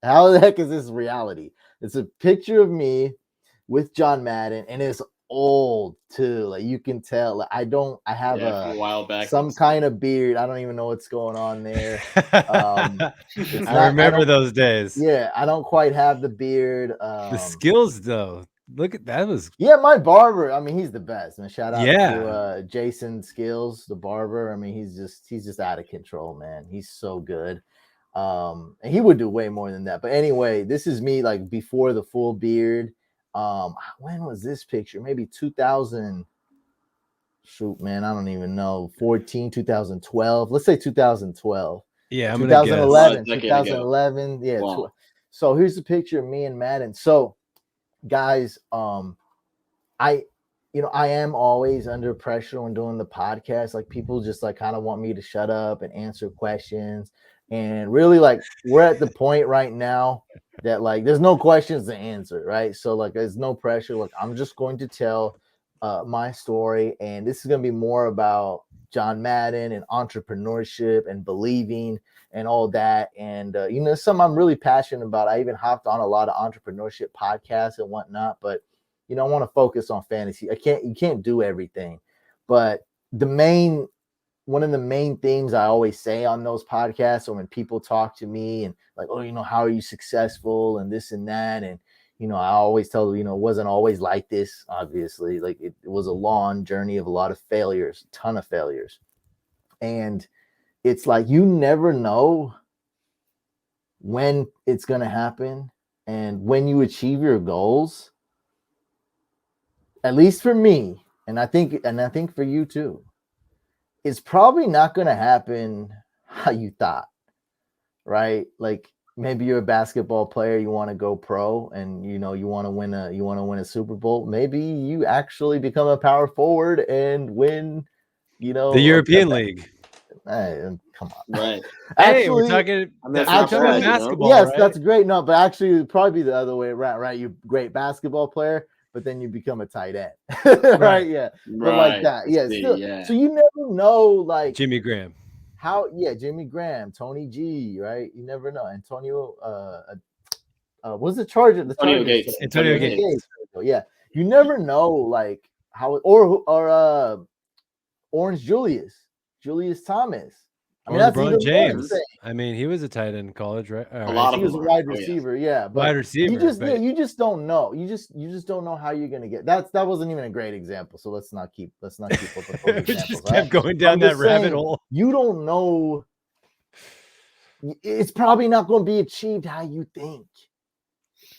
How the heck is this reality? It's a picture of me with John Madden, and it's old too. Like you can tell. Like, I have from a while back. some kind of beard. I don't even know what's going on there. It's I not. I remember don't. those days. Yeah, I don't quite have the beard. The skills, though. Look at that. Was Yeah, my barber. I mean, he's the best. And shout out Yeah. to Jason Skills, the barber. I mean, he's just out of control, man. He's so good. And he would do way more than that. But anyway, this is me like before the full beard. When was this picture? Maybe 2000. Shoot, man, I don't even know. 14, 2012. Let's say 2012. Yeah, I'm 2011. Gonna guess. 2011. Yeah. Wow. So here's a picture of me and Madden. So, guys, I am always under pressure when doing the podcast. Like people just like kind of want me to shut up and answer questions. And really, like we're at the point right now that like there's no questions to answer, right? So like there's no pressure. Like I'm just going to tell my story, and this is going to be more about John Madden and entrepreneurship and believing and all that. And something I'm really passionate about. I even hopped on a lot of entrepreneurship podcasts and whatnot, but I want to focus on fantasy. You can't do everything, but one of the main themes I always say on those podcasts, or when people talk to me and like, oh, how are you successful and this and that. And, I always tell them, it wasn't always like this, obviously. Like it was a long journey of a lot of failures, a ton of failures. And it's like, you never know when it's going to happen. And when you achieve your goals, at least for me, and I think for you too, it's probably not going to happen how you thought, right? Like maybe you're a basketball player, you want to go pro, and you want to win a Super Bowl. Maybe you actually become a power forward and win, the European League. Come on, right? Hey, we're talking basketball. Yes, right? That's great. No, but actually, it'd probably be the other way around, right? You great basketball player, but then you become a tight end, right? Yeah, but like that, yeah. Still, so you never know, like Jimmy Graham. Jimmy Graham, Tony G, right? You never know. Antonio, what's the Charger? Antonio Gates. Antonio Gates. Yeah, you never know, like how or Orange Julius Thomas. I mean, that's LeBron James. I mean, he was a tight end in college, right? A lot of he was a wide receiver, yeah. But wide receiver. You just don't know. You just don't know how you're gonna get. That wasn't even a great example. So let's not keep up with those examples. Just kept going down that rabbit hole. You don't know. It's probably not going to be achieved how you think.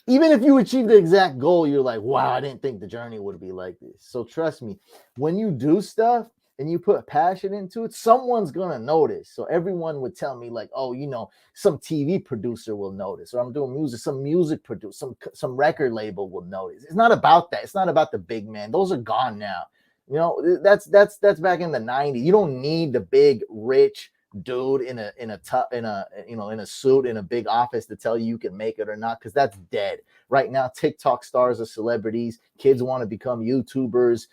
Even if you achieve the exact goal, you're like, wow, I didn't think the journey would be like this. So trust me, when you do stuff and you put passion into it, someone's gonna notice. So everyone would tell me like, oh, some TV producer will notice, or I'm doing music, some music producer, some record label will notice. It's not about that. It's not about the big man. Those are gone now. That's back in the 90s. You don't need the big rich dude in a suit in a big office to tell you can make it or not, because that's dead right now. TikTok stars are celebrities. Kids want to become YouTubers.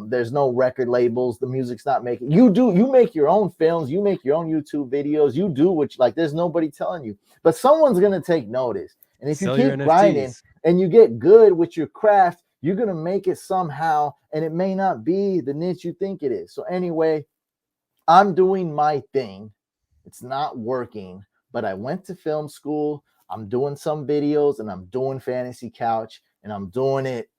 There's no record labels. The music's not making. You make your own films. You make your own YouTube videos. You do there's nobody telling you, but someone's gonna take notice. And if you keep grinding and you get good with your craft, you're gonna make it somehow, and it may not be the niche you think it is. So anyway, I'm doing my thing. It's not working, but I went to film school. I'm doing some videos, and I'm doing Fantasy Couch, and I'm doing it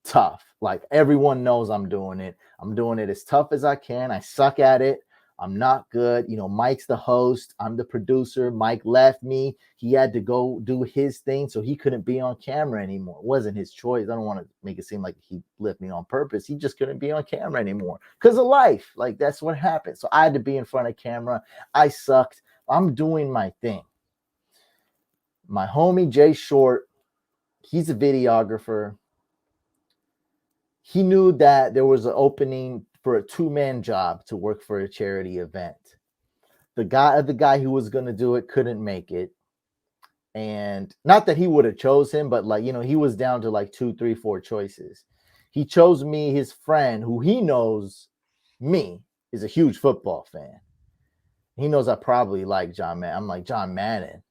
tough. Like everyone knows I'm doing it. I'm doing it as tough as I can. I suck at it. I'm not good. Mike's the host. I'm the producer. Mike left me. He had to go do his thing, so he couldn't be on camera anymore. It wasn't his choice. I don't want to make it seem like he left me on purpose. He just couldn't be on camera anymore because of life. Like, that's what happened. So I had to be in front of camera. I sucked. I'm doing my thing. My homie, Jay Short, he's a videographer. He knew that there was an opening for a 2-man job to work for a charity event. The guy who was going to do it couldn't make it. And not that he would have chose him, but he was down to 2, 3, 4 choices. He chose me. His friend, who he knows me, is a huge football fan. He knows I probably like John Madden. I'm like, John Madden.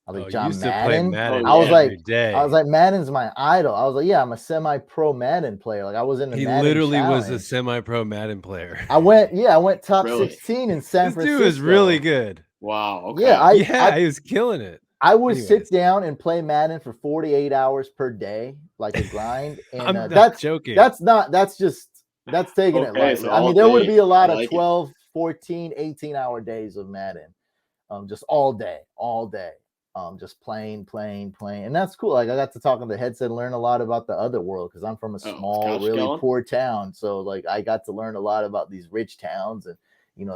I was like, You John used to play Madden. Madden I was every like, day. Madden's my idol. I was like, yeah, I'm a semi-pro Madden player. Like I was in the He Madden literally was a challenge. semi-pro Madden player. I went top Really? 16 in San This Francisco. dude is really good. Wow. Okay. Yeah, he was killing it. I would sit down and play Madden for 48 hours per day, like a grind. And I'm not joking. That's taking it lightly. So I mean, there would be a lot of like 12, 14, 18-hour days of Madden. Just all day. Just playing. And that's cool. Like I got to talk on the headset and learn a lot about the other world because I'm from a small, really poor town. So like I got to learn a lot about these rich towns, and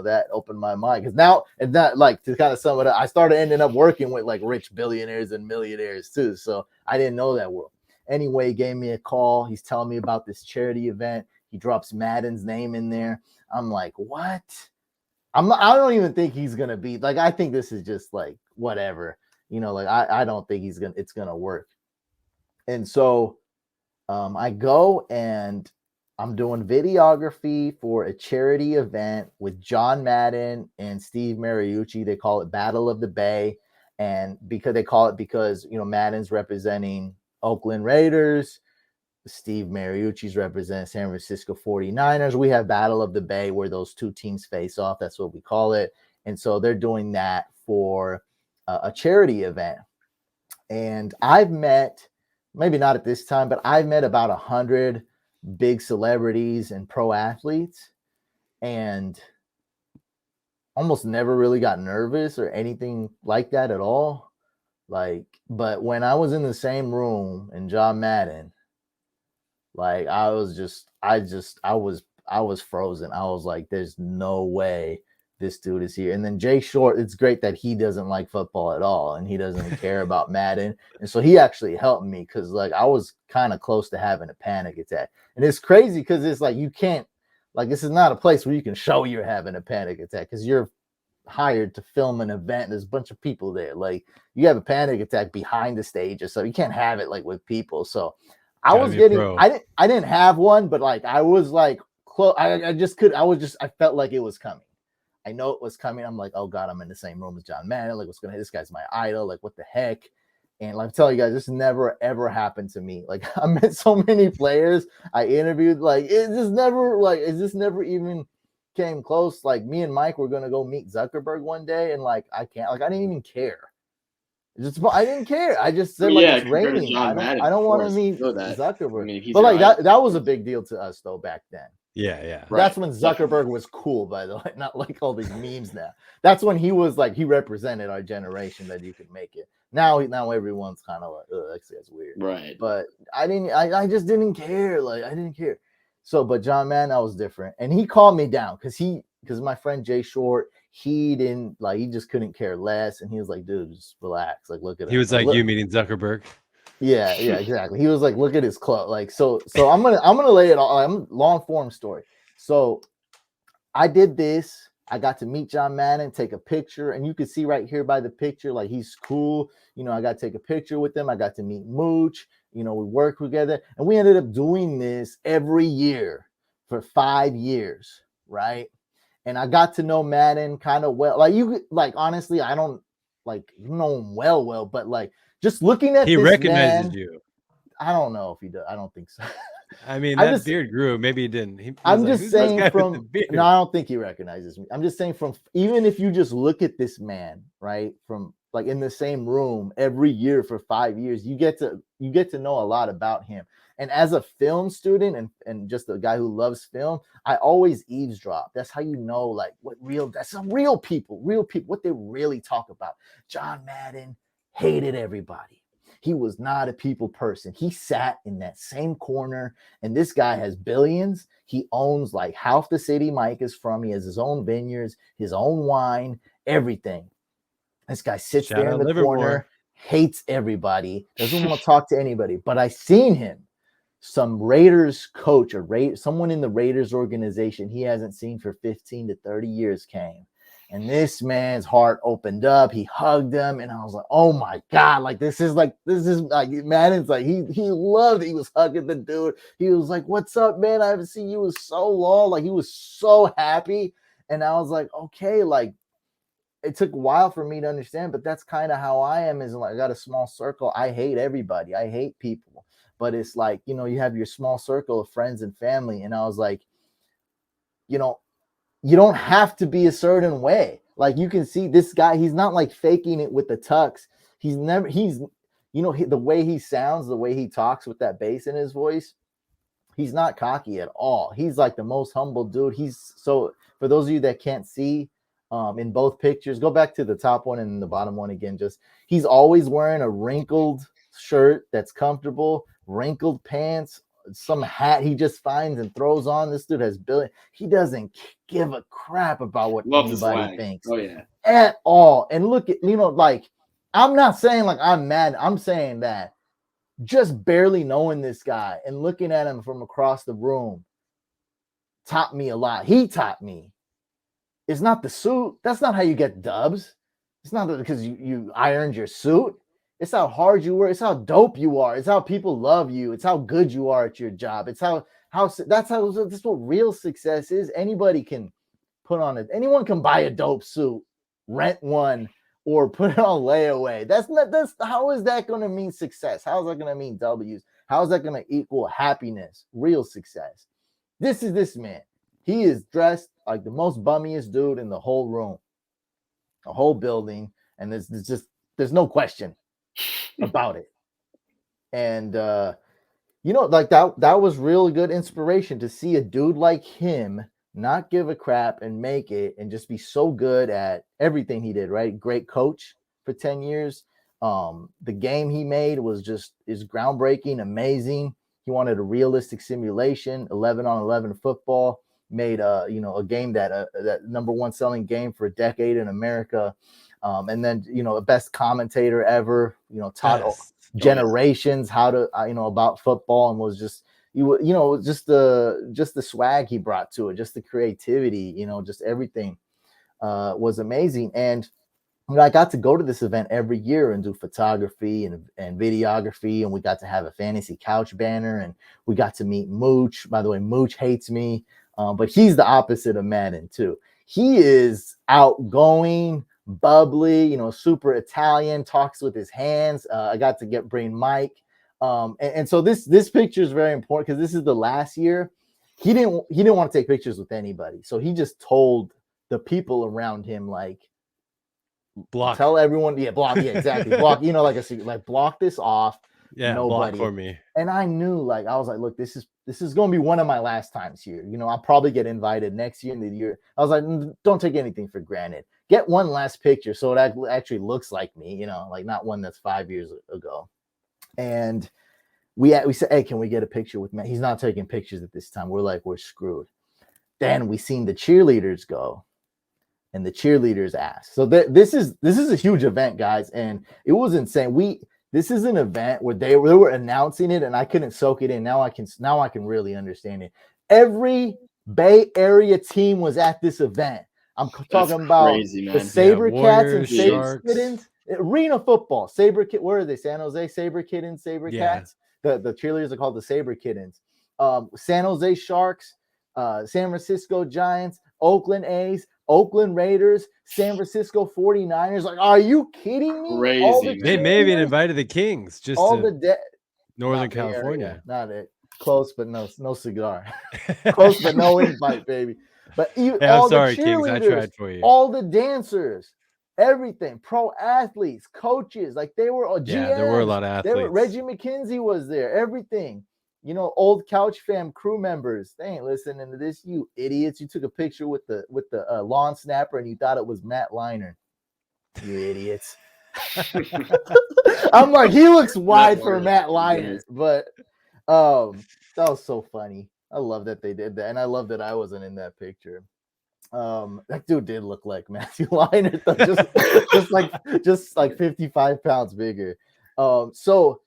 that opened my mind. Because now, and that, like, to kind of sum it up, I started ending up working with like rich billionaires and millionaires too. So I didn't know that world. Anyway, he gave me a call. He's telling me about this charity event. He drops Madden's name in there. I'm like, what? I don't even think he's gonna be like. I think this is just like whatever. Like I don't think it's gonna work. And so I go and I'm doing videography for a charity event with John Madden and Steve Mariucci. They call it Battle of the Bay. And because Madden's representing Oakland Raiders, Steve Mariucci's represent San Francisco 49ers. We have Battle of the Bay where those two teams face off. That's what we call it. And so they're doing that for a charity event. And I've met, maybe not at this time, but I've met about 100 big celebrities and pro athletes, and almost never really got nervous or anything like that at all. But when I was in the same room in John Madden, like I was frozen. I was like, there's no way this dude is here. And then Jay Short, it's great that he doesn't like football at all and he doesn't care about Madden. And so he actually helped me because like I was kind of close to having a panic attack. And it's crazy because it's like you can't, like, this is not a place where you can show you're having a panic attack because you're hired to film an event. There's a bunch of people there. Like you have a panic attack behind the stage or so. You can't have it like with people. So I didn't have one, but like I was like close. I felt like it was coming. I know it was coming. I'm like, oh God, I'm in the same room as John Madden. Like, this guy's my idol. Like, what the heck? And like, I'm telling you guys, this never ever happened to me. Like, I met so many players I interviewed. Like, it just never even came close. Like, me and Mike were gonna go meet Zuckerberg one day, and like, I didn't even care. I didn't care. I just said, it's raining. I don't want to meet Zuckerberg. I mean, but like that was a big deal to us though back then. Yeah. That's when Zuckerberg was cool, by the way, not like all these memes now. That's when he was like, he represented our generation that you could make it. Now everyone's kind of like, oh, that's weird. Right. But I just didn't care. Like, I didn't care. So, but John Madden, I was different. And he calmed me down because my friend Jay Short, he just couldn't care less. And he was like, dude, just relax. Like, look at him. He was like you meeting Zuckerberg. Yeah, exactly. He was like, look at his clothes. Like, so I'm gonna lay it all. I'm long form story. So I did this. I got to meet John Madden, take a picture, and you can see right here by the picture, like he's cool. I got to take a picture with him. I got to meet Mooch. We worked together, and we ended up doing this every year for 5 years, right? And I got to know Madden kind of well. Like honestly, I don't like know him well, but like just looking at he this recognizes man, you. I don't know if he does. I don't think so. I mean, that beard grew. Maybe he didn't. I'm just saying no, I don't think he recognizes me. I'm just saying even if you just look at this man, right, from like in the same room every year for 5 years, you get to know a lot about him. And as a film student and just a guy who loves film, I always eavesdrop. That's how you know, like, that's some real people, what they really talk about. John Madden hated everybody. He was not a people person. He sat in that same corner, and this guy has billions. He owns like half the city Mike is from. He has his own vineyards, his own wine, everything. This guy sits there in the corner, hates everybody, doesn't want to talk to anybody. But I seen him. Some Raiders coach or someone in the Raiders organization he hasn't seen for 15 to 30 years came. And this man's heart opened up. He hugged him. And I was like, oh my God, like this is like Madden's like, he loved it. He was hugging the dude. He was like, what's up, man? I haven't seen you in so long. Like he was so happy. And I was like, okay, like it took a while for me to understand, but that's kind of how I am. Is like I got a small circle. I hate everybody. I hate people. But it's like, you know, you have your small circle of friends and family. And I was like, you know, you don't have to be a certain way. Like you can see this guy, he's not like faking it with the tux. He's you know, the way he sounds, the way he talks with that bass in his voice, he's not cocky at all. He's like the most humble dude. He's so, for those of you that can't see, in both pictures, go back to the top one and the bottom one again. Just, he's always wearing a wrinkled shirt that's comfortable, wrinkled pants, some hat he just finds and throws on. This dude has he doesn't give a crap about what anybody thinks. Oh yeah, at all. And look at, you know, like, I'm not saying like I'm mad. I'm saying that just barely knowing this guy and looking at him from across the room taught me a lot. He taught me. It's not the suit. That's not how you get dubs. It's not because you ironed your suit. It's how hard you work. It's how dope you are. It's how people love you. It's how good you are at your job. It's that's what real success is. Anybody can put on it. Anyone can buy a dope suit, rent one, or put it on layaway. How is that going to mean success? How is that going to mean W's? How is that going to equal happiness, real success? This is this man. He is dressed like the most bummiest dude in the whole room, the whole building, and there's no question about it. And you know, like that was really good inspiration to see a dude like him not give a crap and make it and just be so good at everything he did, right? Great coach for 10 years. The game he made is groundbreaking, amazing. He wanted a realistic simulation, 11-on-11 football, made a game that number one selling game for a decade in America. And then, you know, a best commentator ever, you know, taught generations how to, about football, and was just, just the swag he brought to it, just the creativity, you know, just everything was amazing. And I got to go to this event every year and do photography and videography, and we got to have a fantasy couch banner, and we got to meet Mooch. By the way, Mooch hates me, but he's the opposite of Madden too. He is outgoing, bubbly, you know, super Italian, talks with his hands. I got to bring Mike. And so this picture is very important because this is the last year. He didn't want to take pictures with anybody. So he just told the people around him, like, tell everyone, block, exactly. Block, you know, like block this off. Yeah, nobody. Block for me. And I knew, like, I was like, look, this is going to be one of my last times here. You know, I'll probably get invited next year in the year. I was like, don't take anything for granted. Get one last picture so it actually looks like me, you know, like not one that's 5 years ago. And we said, hey, can we get a picture with Matt? He's not taking pictures at this time. We're like, we're screwed. Then we seen the cheerleaders go, and the cheerleaders asked. So this is a huge event, guys, and it was insane. This is an event where they were announcing it, and I couldn't soak it in. Now I can really understand it. Every Bay Area team was at this event. I'm talking about crazy, the SaberCats and Saber Kittens. Arena football. Where are they? San Jose Saber Kittens, Sabercats. Yeah. The cheerleaders are called the Saber Kittens. San Jose Sharks, San Francisco Giants, Oakland A's, Oakland Raiders, San Francisco 49ers. Like, are you kidding me? Crazy. They may have even invited the Kings, just Northern California. Not it. Close, but no cigar. Close, but no invite, baby. But I'm sorry, Kings. I tried for you. All the dancers, everything, pro athletes, coaches, like they were all GMs. Yeah, there were a lot of athletes. Reggie McKenzie was there, everything. You know, old Couch Fam crew members. They ain't listening to this, you idiots. You took a picture with the lawn snapper and you thought it was Matt Leinart. You idiots. I'm like, he looks wide for Matt Leinart, but that was so funny. I love that they did that, and I love that I wasn't in that picture. That dude did look like Matthew Leinart, though, just like 55 pounds bigger. So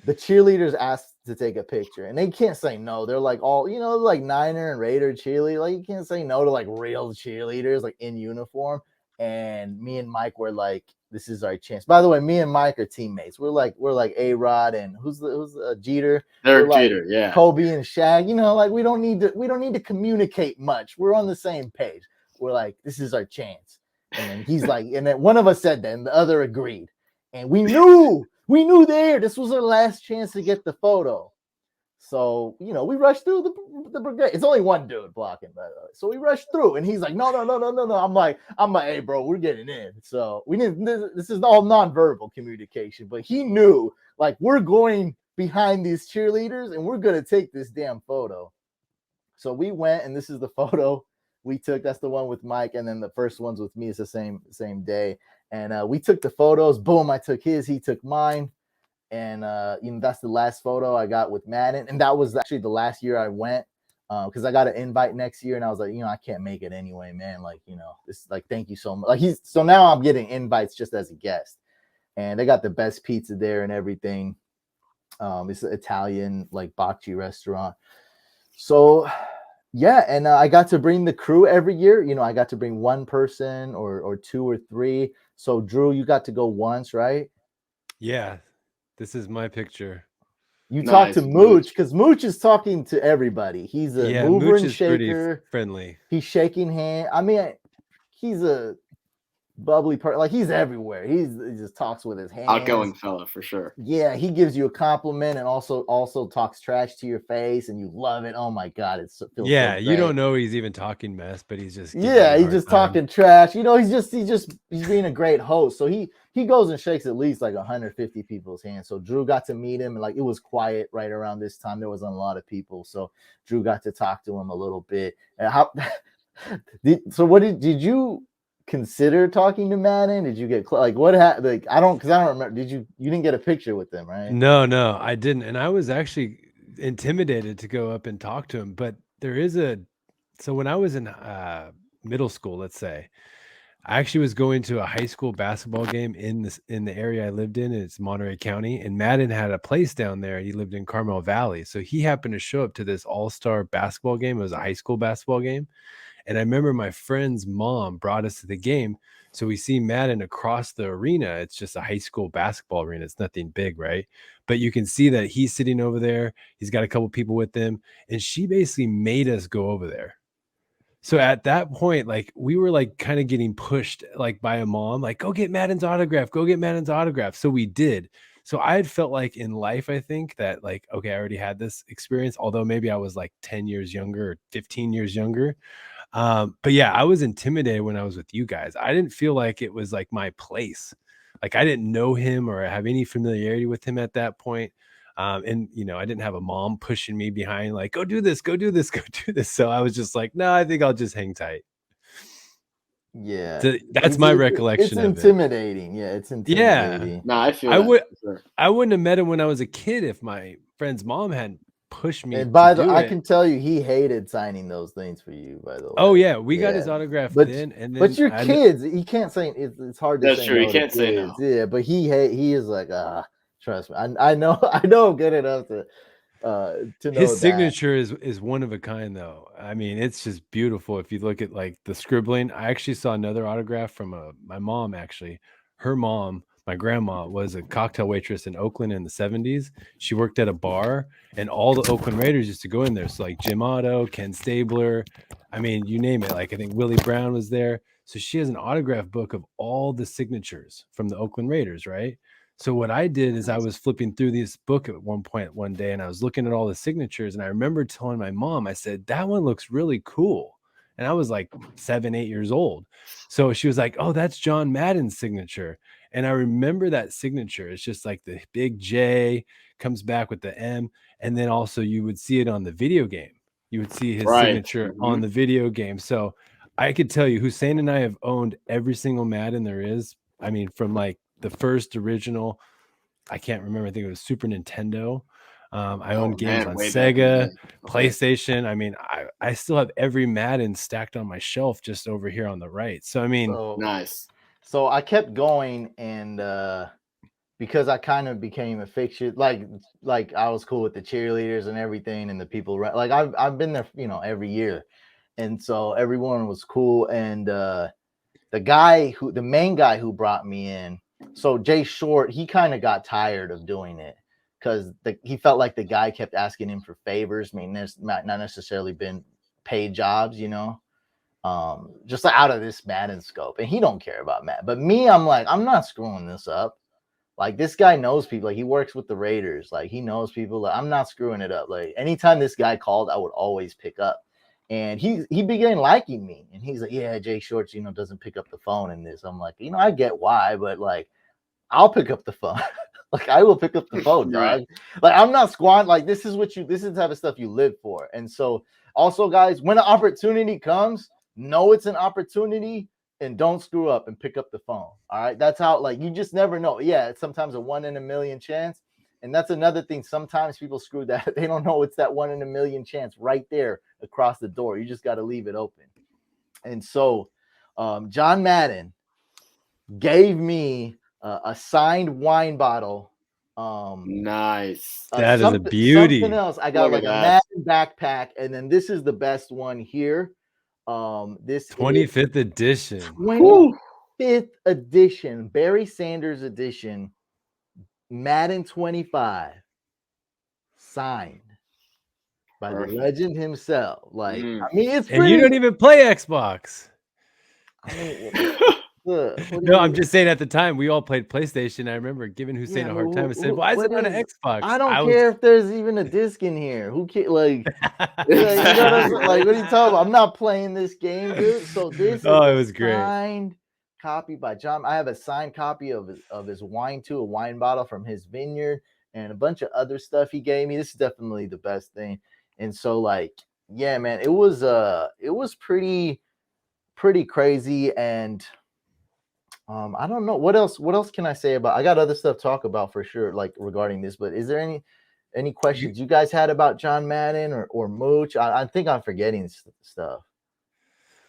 the cheerleaders asked to take a picture, and they can't say no. They're like all, you know, like Niner and Raider cheerleader. Like, you can't say no to like real cheerleaders, like in uniform. And me and Mike were like, this is our chance. By the way, me and Mike are teammates. We're like A-Rod and who's Jeter? Derek Jeter, yeah. Kobe and Shaq. You know, like we don't need to communicate much. We're on the same page. We're like, this is our chance. And then he's like, and then one of us said that, and the other agreed. And we knew there. This was our last chance to get the photo. So, we rushed through the brigade. It's only one dude blocking, by the way. So we rushed through, and he's like, no. I'm like, hey, bro, we're getting in. So we didn't. This is all nonverbal communication, but he knew, like, we're going behind these cheerleaders, and we're gonna take this damn photo. So we went, and this is the photo we took. That's the one with Mike, and then the first one's with me. It's the same day, and we took the photos. Boom, I took his, he took mine. And that's the last photo I got with Madden, and that was actually the last year I went, because I got an invite next year, and I was like, I can't make it anyway, man. Like, this, like, thank you so much. Like, so now I'm getting invites just as a guest, and they got the best pizza there and everything. It's an Italian, like, bocce restaurant. So yeah, and I got to bring the crew every year. I got to bring one person or two or three. So Drew, you got to go once, right? Yeah. This is my picture. You talk to Mooch, because Mooch is talking to everybody. He's a mover Mooch and shaker. Pretty friendly. He's shaking hand. I mean, he's a bubbly person. Like, he's everywhere. He just talks with his hands. Outgoing fella for sure. Yeah, he gives you a compliment and also talks trash to your face, and you love it. Oh my God, it feels so great. You don't know he's even talking mess, but he's just he's just talking trash. He's being a great host. So he goes and shakes at least like 150 people's hands. So Drew got to meet him, and like, it was quiet right around this time. There wasn't a lot of people, so Drew got to talk to him a little bit. And did you consider talking to Madden? Did you get like, what happened? Like, I don't remember. You didn't get a picture with them, right? No, I didn't. And I was actually intimidated to go up and talk to him. But so when I was in middle school, let's say, I actually was going to a high school basketball game in the area I lived in. It's Monterey County, and Madden had a place down there. He lived in Carmel Valley, so he happened to show up to this all-star basketball game. It was a high school basketball game. And I remember my friend's mom brought us to the game. So we see Madden across the arena. It's just a high school basketball arena. It's nothing big, right? But you can see that he's sitting over there. He's got a couple people with him. And she basically made us go over there. So at that point, like, we were like kind of getting pushed like by a mom, like, go get Madden's autograph, go get Madden's autograph. So we did. So I had felt like in life, I think that, like, okay, I already had this experience, although maybe I was like 10 years younger or 15 years younger. But yeah, I was intimidated when I was with you guys. I didn't feel like it was like my place. Like, I didn't know him or have any familiarity with him at that point. And I didn't have a mom pushing me behind, like, go do this, go do this, go do this. So I was just like, no, I think I'll just hang tight. Yeah, so that's my recollection. It's intimidating. Yeah, it's intimidating. Yeah, no, I feel I wouldn't have met him when I was a kid if my friend's mom hadn't pushed me. And I can tell you, he hated signing those things for you. By the way. Oh yeah, we got his autograph then. And then, but your kids, he can't say. It's hard to. That's say true. No he can't say no. Yeah, but he is like, trust me, I know I'm good enough to know his signature is one of a kind, though. I mean, it's just beautiful. If you look at like the scribbling, I actually saw another autograph from my mom. Actually, her mom, my grandma, was a cocktail waitress in Oakland in the 70s. She worked at a bar, and all the Oakland Raiders used to go in there. So like Jim Otto, Ken Stabler, I mean, you name it. Like, I think Willie Brown was there. So she has an autograph book of all the signatures from the Oakland Raiders, right? So what I did is I was flipping through this book at one day, and I was looking at all the signatures, and I remember telling my mom, I said, that one looks really cool. And I was like 7, 8 years old. So she was like, oh, that's John Madden's signature. And I remember that signature. It's just like the big J comes back with the M. And then also you would see it on the video game. You would see his signature on the video game. So I could tell you, Hussein and I have owned every single Madden there is. I mean, from like the first original, I can't remember. I think it was Super Nintendo. I owned games on Sega, PlayStation. I mean, I still have every Madden stacked on my shelf just over here on the right. So, I mean, nice. So I kept going, and because I kind of became a fixture, like I was cool with the cheerleaders and everything, and the people. Like, I've been there, every year, and so everyone was cool. And the main guy who brought me in, so Jay Short, he kind of got tired of doing it because he felt like the guy kept asking him for favors. I mean, there's not necessarily been paid jobs, just out of this Madden scope, and he don't care about Madden. But me, I'm like, I'm not screwing this up. Like, this guy knows people. Like, he works with the Raiders. Like, he knows people. Like, I'm not screwing it up. Like, anytime this guy called, I would always pick up. And he began liking me. And he's like, yeah, Jay Shorts, doesn't pick up the phone in this. I'm like, I get why, but like, I'll pick up the phone. Like, I will pick up the phone, dog. Right. Like, I'm not squat. Like, this is the type of stuff you live for. And so also, guys, when an opportunity comes, know it's an opportunity and don't screw up and pick up the phone. All right. That's how, like, you just never know. Yeah, it's sometimes a 1 in a million chance. And that's another thing. Sometimes people screw that. They don't know it's that 1 in a million chance right there across the door. You just got to leave it open. And so John Madden gave me a signed wine bottle. Nice. That is a beauty. Something else. I got like a Madden backpack, and then this is the best one here. This 25th edition. 25th edition, Barry Sanders edition, Madden 25, signed by the legend himself. Like, I mean, it's and you don't even play Xbox. I mean, no, I'm just saying at the time we all played PlayStation. I remember giving Hussein a hard time and said, why is it on an Xbox? I don't care if there's even a disc in here. Who cares? Like, what are you talking about? I'm not playing this game, dude. So this is it was great. Signed copy by John. I have a signed copy of his wine too, a wine bottle from his vineyard, and a bunch of other stuff he gave me. This is definitely the best thing. And so, like, yeah, man, it was pretty crazy. And I don't know what else can I say about. I got other stuff to talk about for sure, like regarding this. But is there any questions you guys had about John Madden or Mooch? I think I'm forgetting stuff.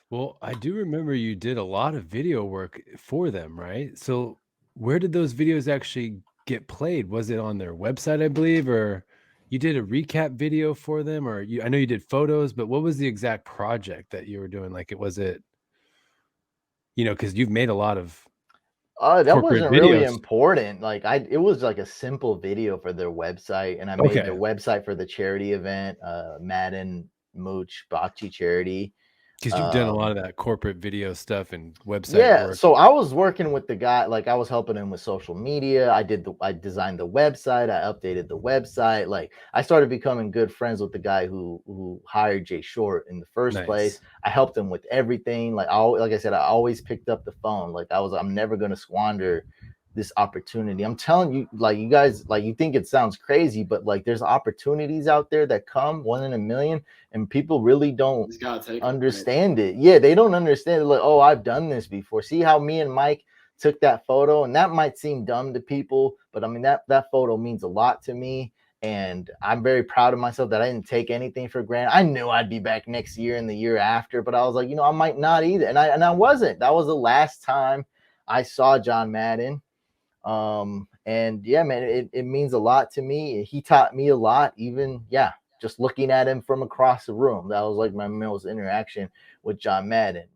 Well, I do remember you did a lot of video work for them, right? So where did those videos actually get played? Was it on their website, I believe, or you did a recap video for them, or I know you did photos, but what was the exact project that you were doing? Like, because you've made a lot of that wasn't really important. Like, it was like a simple video for their website, and I made their website for the charity event, Madden Mooch Bocce charity. Because you've done a lot of that corporate video stuff and website work. So I was working with the guy, like I was helping him with social media. I designed the website. I updated the website. Like, I started becoming good friends with the guy who hired Jay Short in the first place. I helped him with everything. Like I said, I always picked up the phone. Like, I'm never going to squander this opportunity. I'm telling you, like, you guys, like, you think it sounds crazy, but like, there's opportunities out there that come 1 in a million, and people really don't understand it. Yeah, they don't understand it. Like, oh, I've done this before. See how me and Mike took that photo, and that might seem dumb to people, but I mean, that photo means a lot to me, and I'm very proud of myself that I didn't take anything for granted. I knew I'd be back next year and the year after, but I was like, I might not either, and I wasn't. That was the last time I saw John Madden. And yeah, man, it means a lot to me. He taught me a lot, even just looking at him from across the room. That was like my most interaction with John Madden.